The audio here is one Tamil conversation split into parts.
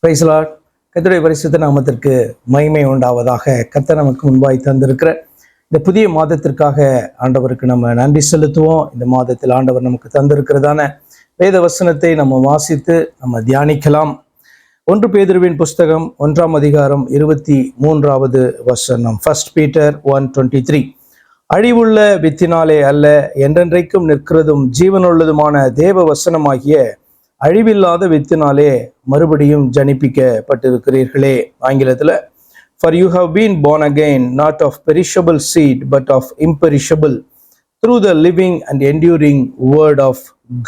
Price Lord. கர்த்தருடைய பரிசுத்த நாமத்திற்கு மகிமை உண்டாவதாக. கர்த்தர் நமக்கு முன்பாய் தந்திருக்கிற இந்த புதிய மாதத்திற்காக ஆண்டவருக்கு நம்ம நன்றி செலுத்துவோம். இந்த மாதத்தில் ஆண்டவர் நமக்கு தந்திருக்கிறதான வேத வசனத்தை நம்ம வாசித்து நம்ம தியானிக்கலாம். 1 பேதுருவின் புஸ்தகம் 1ஆம் அதிகாரம் 23வது வசனம். 1 Peter 1:23. அழிவுள்ள வித்தினாலே அல்ல, என்றென்றைக்கும் நிற்கிறதும் ஜீவனுள்ளதுமான தேவ வசனமாகிய அழிவில்லாத வித்தினாலே மறுபடியும் ஜனிப்பிக்கப்பட்டிருக்கிறீர்களே. ஆங்கிலத்தில், for you have been born again, not of perishable seed but of imperishable, through the living and enduring word of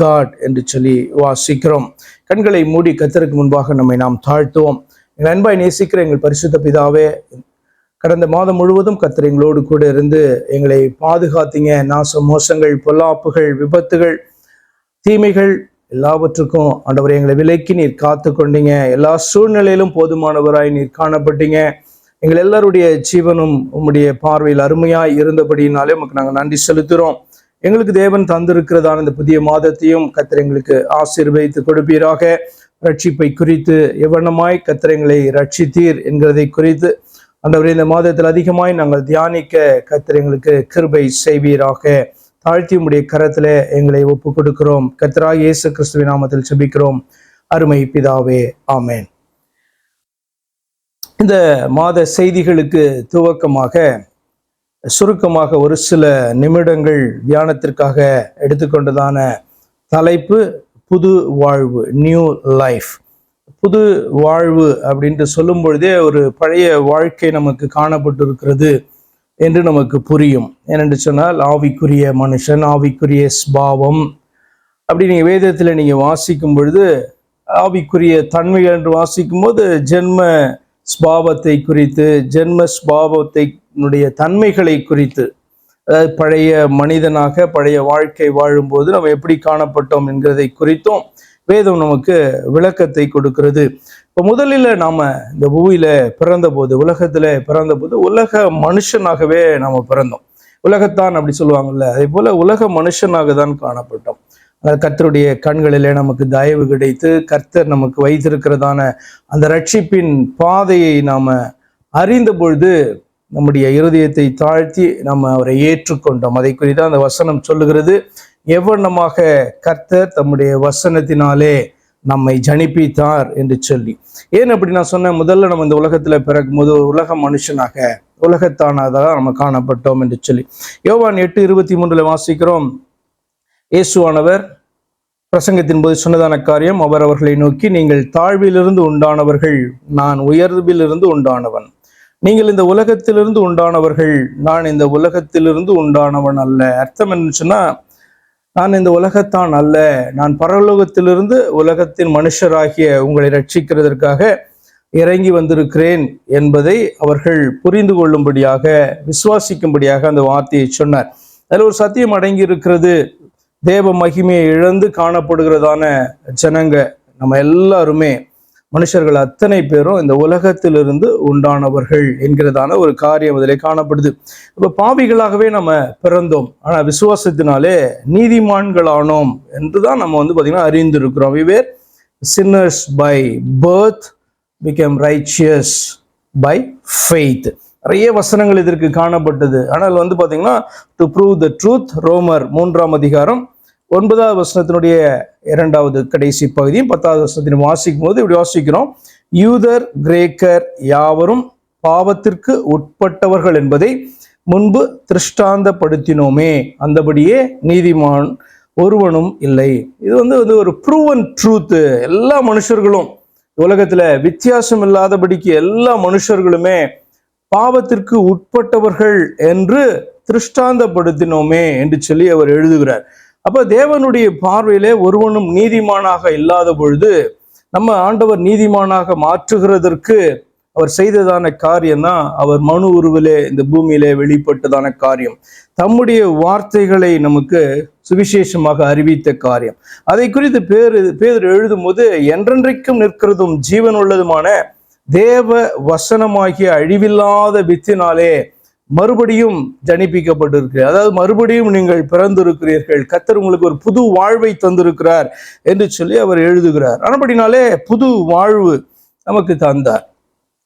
God என்று சொல்லி வாசிக்கிறோம். கண்களை மூடி கர்த்தருக்கு முன்பாக நம்மை நாம் தாழ்த்துவோம். எங்கள் அன்பாய் நேசிக்கிற எங்கள் பரிசுத்த பிதாவே, கடந்த மாதம் முழுவதும் கர்த்தர் எங்களோடு கூட இருந்து எங்களை பாதுகாத்தீங்க. நாச மோசங்கள், பொல்லாப்புகள், விபத்துகள், தீமைகள் எல்லாவற்றுக்கும் ஆண்டவரை எங்களை விலக்கி நீர் காத்து கொண்டீங்க. எல்லா சூழ்நிலையிலும் போதுமானவராய் நீர் காணப்பட்டீங்க. எங்கள் எல்லாருடைய ஜீவனும் உம்முடைய பார்வையில் அருமையாய் இருந்தபடினாலே உமக்கு நாங்கள் நன்றி செலுத்துகிறோம். எங்களுக்கு தேவன் தந்திருக்கிறதான இந்த புதிய மாதத்தையும் கர்த்தர் எங்களுக்கு ஆசீர்வதித்து கொடுப்பீராக. ரட்சிப்பை குறித்து எவ்வளமாய் கர்த்தர் எங்களை ரட்சித்தீர் என்கிறதை குறித்து ஆண்டவரே இந்த மாதத்தில் அதிகமாய் நாங்கள் தியானிக்க கர்த்தர் எங்களுக்கு கிருபை செய்வீராக. தாழ்த்தி உம்முடைய கரத்திலே எங்களை ஒப்பு கொடுக்கிறோம். கர்த்தராகிய இயேசு கிறிஸ்துவின் நாமத்தில் ஜெபிக்கிறோம் அருமை பிதாவே, ஆமென். இந்த மாத செய்திகளுக்கு துவக்கமாக சுருக்கமாக ஒரு சில நிமிடங்கள் தியானத்திற்காக எடுத்துக்கொண்டதான தலைப்பு புது வாழ்வு, நியூ லைஃப். புது வாழ்வு அப்படின்ட்டு சொல்லும் பொழுதே ஒரு பழைய வாழ்க்கை நமக்கு காணப்பட்டு இருக்கிறது என்று நமக்கு புரியும். ஏனென்று சொன்னால் ஆவிக்குரிய மனுஷன், ஆவிக்குரிய ஸ்பாவம் அப்படி நீங்கள் வேதத்தில் நீங்கள் வாசிக்கும் பொழுது ஆவிக்குரிய தன்மைகள் என்று வாசிக்கும் போது ஜென்ம ஸ்பாவத்தை குறித்து, ஜென்ம ஸ்பாவத்தினுடைய தன்மைகளை குறித்து, அதாவது பழைய மனிதனாக பழைய வாழ்க்கை வாழும்போது நம்ம எப்படி காணப்பட்டோம் என்கிறதை குறித்தும் வேதம் நமக்கு விளக்கத்தை கொடுக்கிறது. இப்போ முதலில் நாம் இந்த பூமியில் பிறந்தபோது, உலகத்தில் பிறந்தபோது உலக மனுஷனாகவே நாம் பிறந்தோம். உலகத்தான் அப்படி சொல்லுவாங்கல்ல, அதே போல் உலக மனுஷனாக தான் காணப்பட்டோம். கர்த்தருடைய கண்களிலே நமக்கு தயவு கிடைத்து கர்த்தர் நமக்கு வைத்திருக்கிறதான அந்த ரட்சிப்பின் பாதையை நாம் அறிந்த பொழுது நம்முடைய இருதயத்தை தாழ்த்தி நம்ம அவரை ஏற்றுக்கொண்டோம். அதை குறித்து அந்த வசனம் சொல்லுகிறது, எவ்வண்ணமாக கர்த்தர் தம்முடைய வசனத்தினாலே நம்மை ஜனிப்பித்தார் என்று சொல்லி. ஏன் அப்படி நான் சொன்னேன்? முதல்ல நம்ம இந்த உலகத்தில் பிறக்கும் போது உலக மனுஷனாக, உலகத்தானதாக நம்ம காணப்பட்டோம் என்று சொல்லி. யோவான் 8:23 வாசிக்கிறோம், இயேசுவானவர் பிரசங்கத்தின் போது சொன்னதான காரியம், அவர் அவர்களை நோக்கி, நீங்கள் தாழ்விலிருந்து உண்டானவர்கள், நான் உயர்விலிருந்து உண்டானவன். நீங்கள் இந்த உலகத்திலிருந்து உண்டானவர்கள், நான் இந்த உலகத்திலிருந்து உண்டானவன் அல்ல. அர்த்தம் என்னன்னு சொன்னா, நான் இந்த உலகத்தான் அல்ல, நான் பரலோகத்திலிருந்து உலகத்தின் மனுஷராகிய உங்களை ரட்சிக்கிறதற்காக இறங்கி வந்திருக்கிறேன் என்பதை அவர்கள் புரிந்து கொள்ளும்படியாக, விசுவாசிக்கும்படியாக அந்த வார்த்தையை சொன்னார். அதில் ஒரு சத்தியம் அடங்கி இருக்கிறது. தேவ மகிமையை இழந்து காணப்படுகிறதான ஜனங்க நம்ம எல்லாருமே, மனுஷர்கள் அத்தனை பேரும் இந்த உலகத்திலிருந்து உண்டானவர்கள் என்கிறதான ஒரு காரியம் அதிலே காணப்படுது. இப்போ பாவிகளாகவே நம்ம பிறந்தோம், ஆனால் விசுவாசத்தினாலே நீதிமான்களானோம் என்றுதான் நம்ம பார்த்தீங்கன்னா அறிந்திருக்கிறோம். we were sinners by birth, became righteous by faith. நிறைய வசனங்கள் இதற்கு காணப்பட்டது. ஆனால் பார்த்தீங்கன்னா to prove the truth, ரோமர் 3ஆம் அதிகாரம் 9வது வசனத்தினுடைய 2வது கடைசி பகுதியும் 10வது வசனத்தின் வாசிக்கும் போது இப்படி வாசிக்கிறோம், யூதர் கிரேக்கர் யாவரும் பாவத்திற்கு உட்பட்டவர்கள் என்பதை முன்பு திருஷ்டாந்தப்படுத்தினோமே, அந்தபடியே நீதிமான் ஒருவனும் இல்லை. இது ஒரு ப்ரூவன் ட்ரூத். எல்லா மனுஷர்களும் உலகத்துல வித்தியாசம் இல்லாதபடிக்கு எல்லா மனுஷர்களுமே பாவத்திற்கு உட்பட்டவர்கள் என்று திருஷ்டாந்தப்படுத்தினோமே என்று சொல்லி அவர் எழுதுகிறார். அப்ப தேவனுடைய பார்வையிலே ஒருவனும் நீதிமானாக இல்லாத பொழுது நம்ம ஆண்டவர் நீதிமானாக மாற்றுகிறதற்கு அவர் செய்ததான காரியம் தான் அவர் மனு உருவிலே இந்த பூமியிலே வெளிப்பட்டதான காரியம். தம்முடைய வார்த்தைகளை நமக்கு சுவிசேஷமாக அறிவித்த காரியம். அதை குறித்து பேதுரு எழுதும் போது, என்றென்றைக்கும் நிற்கிறதும் ஜீவன் உள்ளதுமான தேவ வசனமாகிய அழிவில்லாத வித்தினாலே மறுபடியும் ஜனிப்பிக்கப்பட்டிருக்கு. அதாவது மறுபடியும் நீங்கள் பிறந்திருக்கிறீர்கள், கர்த்தர் உங்களுக்கு ஒரு புது வாழ்வை தந்திருக்கிறார் என்று சொல்லி அவர் எழுதுகிறார். ஆனபடினாலே புது வாழ்வு நமக்கு தந்தார்.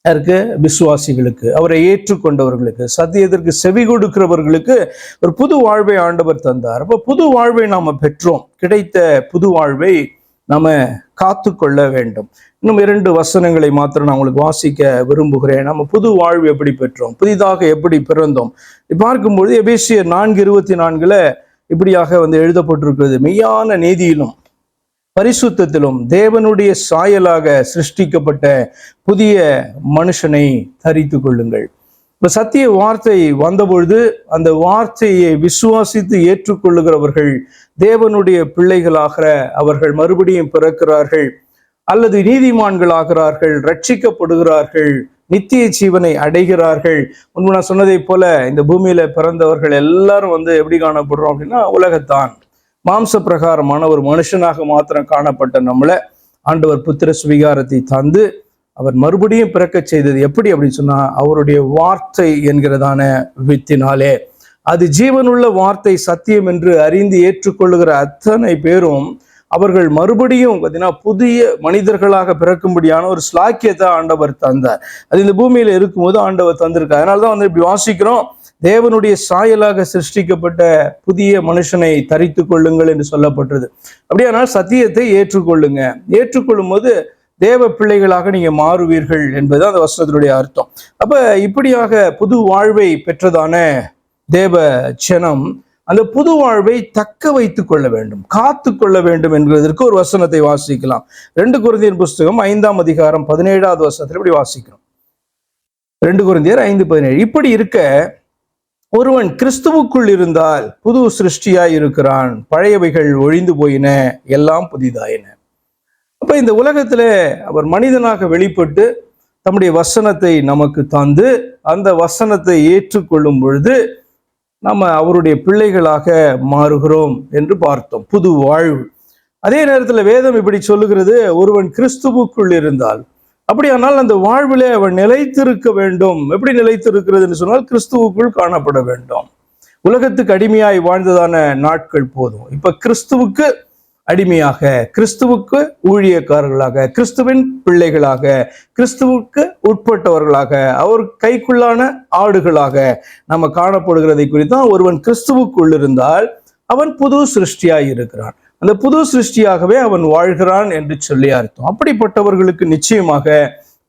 யாருக்கு? விசுவாசிகளுக்கு, அவரை ஏற்றுக்கொண்டவர்களுக்கு, சத்தியத்திற்கு செவி கொடுக்கிறவர்களுக்கு ஒரு புது வாழ்வை ஆண்டவர் தந்தார். அப்ப புது வாழ்வை நாம பெற்றோம். கிடைத்த புது வாழ்வை நாம காத்து கொள்ள வேண்டும். இன்னும் 2 வசனங்களை மாத்திரம் நான் உங்களுக்கு வாசிக்க விரும்புகிறேன். நம்ம புது வாழ்வு எப்படி பெற்றோம், புதிதாக எப்படி பிறந்தோம் பார்க்கும்பொழுது எபேசியர் 4:24 இப்படியாக எழுதப்பட்டிருக்கிறது. மெய்யான நீதியிலும் பரிசுத்தத்திலும் தேவனுடைய சாயலாக சிருஷ்டிக்கப்பட்ட புதிய மனுஷனை தரித்து கொள்ளுங்கள். இப்ப சத்திய வார்த்தை வந்தபொழுது அந்த வார்த்தையை விசுவாசித்து ஏற்றுக்கொள்ளுகிறவர்கள் தேவனுடைய பிள்ளைகளாக அவர்கள் மறுபடியும் பிறக்கிறார்கள், அல்லது நீதிமான்களாகிறார்கள், ரட்சிக்கப்படுகிறார்கள், நித்திய ஜீவனை அடைகிறார்கள். முன்பு நான் சொன்னதை போல இந்த பூமியில பிறந்தவர்கள் எல்லாரும் எப்படி காணப்படுறோம் அப்படின்னா, உலகத்தான் மாம்ச பிரகாரமான ஒரு மனுஷனாக மாத்திரம் காணப்பட்ட நம்மளை ஆண்டவர் புத்திர சுவிகாரத்தை தந்து அவர் மறுபடியும் பிறக்க செய்தது எப்படி அப்படின்னு சொன்னா, அவருடைய வார்த்தை என்கிறதான வித்தினாலே. அது ஜீவனுள்ள வார்த்தை, சத்தியம் என்று அறிந்து ஏற்றுக்கொள்ளுகிற அத்தனை பேரும் அவர்கள் மறுபடியும் புதிய மனிதர்களாக பிறக்கும்படியான ஒரு ஸ்லாக்கியத்தை ஆண்டவர் தந்தார். அது இந்த பூமியில இருக்கும்போது ஆண்டவர் தந்திருக்கார். அதனாலதான் இப்படி வாசிக்கிறோம், தேவனுடைய சாயலாக சிருஷ்டிக்கப்பட்ட புதிய மனுஷனை தரித்து கொள்ளுங்கள் என்று சொல்லப்பட்டது. அப்படியானால் சத்தியத்தை ஏற்றுக்கொள்ளுங்க. ஏற்றுக்கொள்ளும் போது தேவ பிள்ளைகளாக நீங்க மாறுவீர்கள் என்பது அந்த வசனத்தினுடைய அர்த்தம். அப்ப இப்படியாக புது வாழ்வை பெற்றதான தேவ ஜனம் அந்த புது வாழ்வை தக்க வைத்துக் கொள்ள வேண்டும், காத்து கொள்ள வேண்டும் என்பதற்கு ஒரு வசனத்தை வாசிக்கலாம். 2 கொரிந்தியர் புஸ்தகம் 5ஆம் அதிகாரம் 17வது வசனத்தில் இப்படி வாசிக்கிறோம். 2 கொரிந்தியர் 5:17. இப்படி இருக்க ஒருவன் கிறிஸ்துவுக்குள் இருந்தால் புது சிருஷ்டியாய் இருக்கிறான், பழையவைகள் ஒழிந்து போயின, எல்லாம் புதிதாயின. அப்ப இந்த உலகத்துல அவர் மனிதனாக வெளிப்பட்டு தம்முடைய வசனத்தை நமக்கு தந்து அந்த வசனத்தை ஏற்றுக்கொள்ளும் பொழுது நம்ம அவருடைய பிள்ளைகளாக மாறுகிறோம் என்று பார்த்தோம். புது வாழ்வு. அதே நேரத்தில் வேதம் இப்படி சொல்லுகிறது, ஒருவன் கிறிஸ்துவுக்குள் இருந்தால், அப்படியானால் அந்த வாழ்விலே அவன் நிலைத்திருக்க வேண்டும். எப்படி நிலைத்திருக்கிறது என்று சொன்னால், கிறிஸ்துவுக்குள் காணப்பட வேண்டும். உலகத்துக்கு அடிமையாய் வாழ்ந்ததான நாட்கள் போதும். இப்ப கிறிஸ்துவுக்கு அடிமையாக, கிறிஸ்துவுக்கு ஊழியக்காரர்களாக, கிறிஸ்துவின் பிள்ளைகளாக, கிறிஸ்துவுக்கு உட்பட்டவர்களாக, அவர் கைக்குள்ளான ஆடுகளாக நம்ம காணப்படுகிறதை குறித்தான் ஒருவன் கிறிஸ்துவுக்குள் இருந்தால் அவன் புது சிருஷ்டியாய் இருக்கிறான், அந்த புது சிருஷ்டியாகவே அவன் வாழ்கிறான் என்று சொல்லி அர்த்தம். அப்படிப்பட்டவர்களுக்கு நிச்சயமாக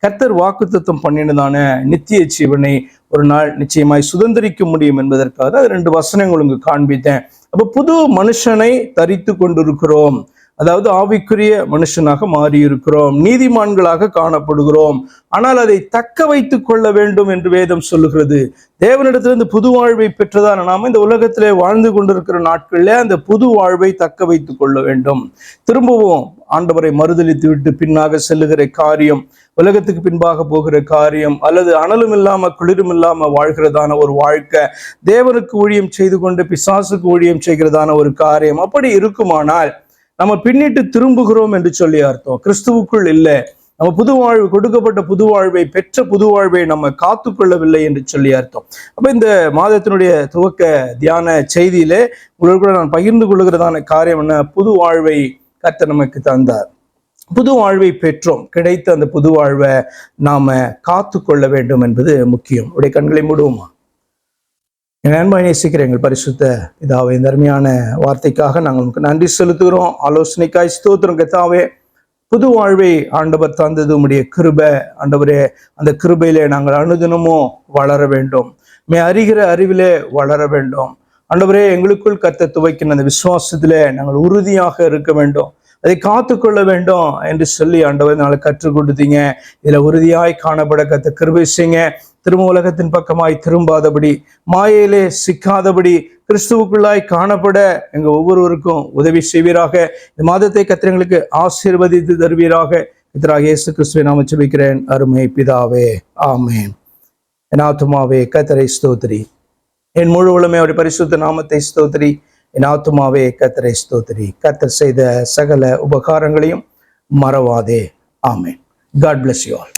கர்த்தர் வாக்குத்தத்தம் பண்ணினதான நித்திய ஜீவனை ஒரு நாள் நிச்சயமாய் சுதந்திரிக்க முடியும் என்பதற்காக 2 வசனங்கள் உங்களுக்கு காண்பித்தேன். அப்ப புது மனுஷனை தரித்து கொண்டிருக்கிறோம், அதாவது ஆவிக்குரிய மனுஷனாக மாறி இருக்கிறோம், நீதிமான்களாக காணப்படுகிறோம். ஆனால் அதை தக்க வைத்துக் கொள்ள வேண்டும் என்று வேதம் சொல்லுகிறது. தேவனிடத்திலிருந்து புது வாழ்வை பெற்றதான நாம இந்த உலகத்திலே வாழ்ந்து கொண்டிருக்கிற நாட்களில் அந்த புது வாழ்வை தக்க வைத்துக் கொள்ள வேண்டும். திரும்பவும் ஆண்டவரை மறுதலித்து விட்டு பின்னாக செல்லுகிற காரியம், உலகத்துக்கு பின்பாக போகிற காரியம், அல்லது அனலும் இல்லாம குளிரும் இல்லாம வாழ்கிறதான ஒரு வாழ்க்கை, தேவனுக்கு ஊழியம் செய்து கொண்டு பிசாசுக்கு ஊழியம் செய்கிறதான ஒரு காரியம், அப்படி இருக்குமானால் நம்ம பின்னிட்டு திரும்புகிறோம் என்று சொல்லி அர்த்தம். கிறிஸ்துவுக்குள் இல்லை, நம்ம புது வாழ்வு, கொடுக்கப்பட்ட புது வாழ்வை பெற்ற புது வாழ்வை நம்ம காத்து கொள்ளவில்லை என்று சொல்லி அர்த்தம். அப்ப இந்த மாதத்தினுடைய துவக்க தியான செய்தியிலே உங்களுக்கு கூட நான் பகிர்ந்து கொள்கிறதான காரியம் என்ன, புது வாழ்வை கர்த்தர் நமக்கு தந்தார், புது வாழ்வை பெற்றோம். கிடைத்த அந்த புது வாழ்வை நாம காத்து கொள்ள வேண்டும் என்பது முக்கியம். உடைய கண்களை மூடுவோமா? என் அன்பாய் நேசிக்கிற எங்கள் பரிசுத்த பிதாவே, இந்த அருமையான வார்த்தைக்காக நாங்கள் உங்களுக்கு நன்றி செலுத்துகிறோம். ஆலோசனைக்காய் ஸ்தோத்திரம் கர்த்தாவே. புது வாழ்வை ஆண்டவர் தந்தது உம்முடைய கிருபை. ஆண்டவரே, அந்த கிருபையிலே நாங்கள் அனுதினமும் வளர வேண்டும், அறிகிற அறிவிலே வளர வேண்டும். ஆண்டவரே, எங்களுக்குள் கர்த்தர் துவைக்கின்ற அந்த விசுவாசத்திலே நாங்கள் உறுதியாக இருக்க வேண்டும், அதை காத்து கொள்ள வேண்டும் என்று சொல்லி ஆண்டவர் நாளை கற்றுக் கொடுத்தீங்க. இதுல உறுதியாய் காணப்பட கர்த்தர் கிருபை செய்யுங்க. திரும்ப உலகத்தின் பக்கமாய் திரும்பாதபடி, மாயையிலே சிக்காதபடி, கிறிஸ்துவுக்குள்ளாய் காணப்பட எங்க ஒவ்வொருவருக்கும் உதவி செய்வீராக. இந்த மாதத்தை கர்த்தர் எங்களுக்கு ஆசீர்வதித்து தருவீராக. கர்த்தராகிய இயேசு கிறிஸ்துவை நாம ஜெபிக்கிறேன் அருமை பிதாவே, ஆமென். என் ஆத்துமாவே கர்த்தரை ஸ்தோத்திரி, என் முழு உளமே அவருடைய பரிசுத்த நாமத்தை ஸ்தோத்திரி. என் ஆத்துமாவே கர்த்தரை ஸ்தோத்திரி. கர்த்தர் செய்த சகல உபகாரங்களையும் மறவாதே. ஆமென். God bless you all.